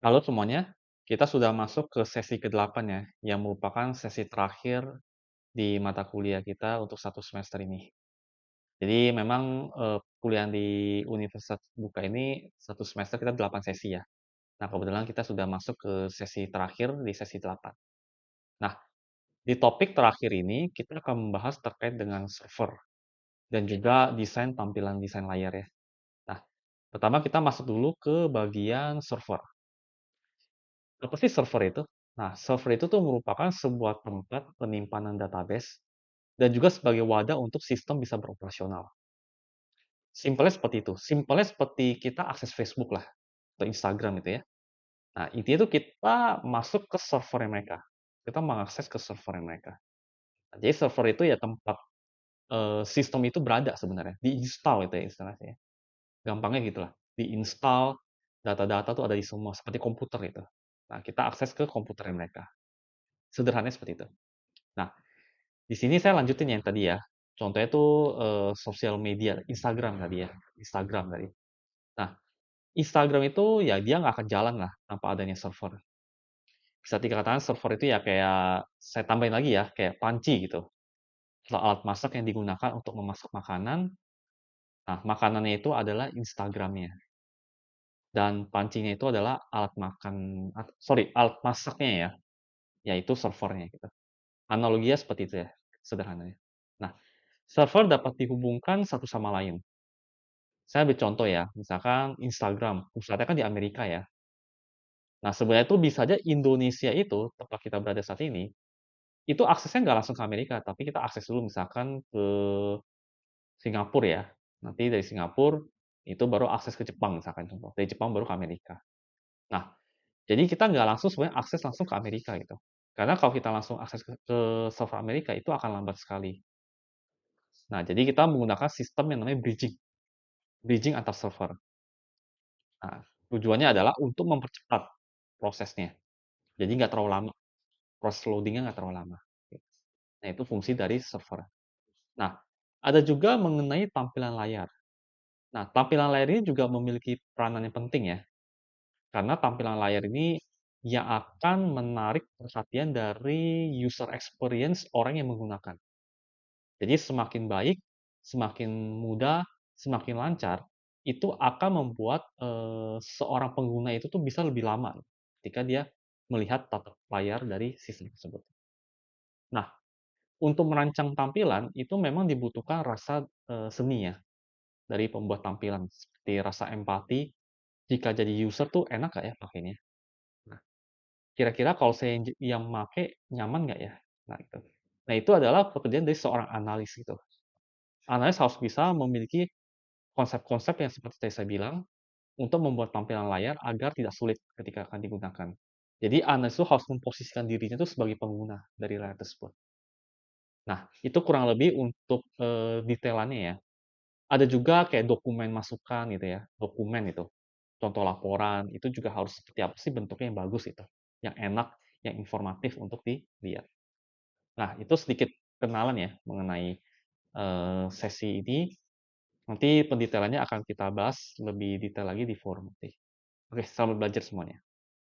Halo semuanya, kita sudah masuk ke sesi ke-8 ya, yang merupakan sesi terakhir di mata kuliah kita untuk satu semester ini. Jadi memang, kuliah di Universitas Terbuka ini satu semester kita 8 sesi ya. Nah kebetulan kita sudah masuk ke sesi terakhir di sesi 8. Nah, di topik terakhir ini kita akan membahas terkait dengan server dan juga tampilan desain layar ya. Nah, pertama kita masuk dulu ke bagian server. Apa sih server itu? Nah, server itu tuh merupakan sebuah tempat penyimpanan database dan juga sebagai wadah untuk sistem bisa beroperasional. Simpelnya seperti itu. Simpelnya seperti kita akses Facebook lah atau Instagram gitu ya. Nah, intinya itu kita masuk ke servernya mereka. Kita mengakses ke servernya mereka. Nah, jadi server itu ya tempat sistem itu berada sebenarnya, diinstal itu ya istilahnya ya. Gampangnya gitulah, diinstal, data-data tuh ada di semua seperti komputer itu. Nah, kita akses ke komputernya mereka. Sederhananya seperti itu. Nah, di sini saya lanjutin yang tadi ya. Contohnya tuh, sosial media, Instagram tadi ya, Instagram tadi. Nah, Instagram itu ya dia nggak akan jalan lah tanpa adanya server. Bisa dikatakan server itu ya kayak saya tambahin lagi ya, kayak panci gitu. Atau alat masak yang digunakan untuk memasak makanan. Nah, makanannya itu adalah Instagram-nya dan pancinya itu adalah alat makan alat masaknya ya, yaitu servernya gitu. Analoginya seperti itu ya, sederhananya. Nah, server dapat dihubungkan satu sama lain. Saya ambil contoh ya, misalkan Instagram, pusatnya kan di Amerika ya. Nah, sebenarnya itu bisa aja Indonesia itu, tempat kita berada saat ini, itu aksesnya nggak langsung ke Amerika, tapi kita akses dulu misalkan ke Singapura ya. Nanti dari Singapura, itu baru akses ke Jepang misalkan contoh, dari Jepang baru ke Amerika. Nah, jadi kita nggak langsung sebenarnya akses langsung ke Amerika gitu. Karena kalau kita langsung akses ke server Amerika, itu akan lambat sekali. Nah, jadi kita menggunakan sistem yang namanya bridging, bridging antar server. Nah, tujuannya adalah untuk mempercepat prosesnya. Jadi nggak terlalu lama, proses loading-nya nggak terlalu lama. Nah, itu fungsi dari server. Nah, ada juga mengenai tampilan layar. Nah, tampilan layar ini juga memiliki peranan yang penting ya, karena tampilan layar ini yang akan menarik perhatian dari user experience orang yang menggunakan. Jadi semakin baik, semakin mudah, semakin lancar, itu akan membuat, seorang pengguna itu tuh bisa lebih lama ketika dia melihat tata layar dari sistem tersebut. Nah, untuk merancang tampilan itu memang dibutuhkan rasa, seni ya, dari pembuat tampilan, seperti rasa empati, jika jadi user tuh enak nggak ya pakainya? Nah, kira-kira kalau saya yang make nyaman nggak ya? Nah itu. Nah itu adalah pekerjaan dari seorang analis gitu. Analis harus bisa memiliki konsep-konsep yang seperti tadi saya bilang, untuk membuat tampilan layar agar tidak sulit ketika akan digunakan. Jadi analis itu harus memposisikan dirinya itu sebagai pengguna dari layar tersebut. Nah, itu kurang lebih untuk, detailannya ya. Ada juga kayak dokumen masukan gitu ya, dokumen itu, contoh laporan, itu juga harus seperti apa sih bentuknya yang bagus itu, yang enak, yang informatif untuk dilihat. Nah, itu sedikit kenalan ya mengenai, sesi ini. Nanti pendetailannya akan kita bahas lebih detail lagi di forum nanti. Oke, selamat belajar semuanya.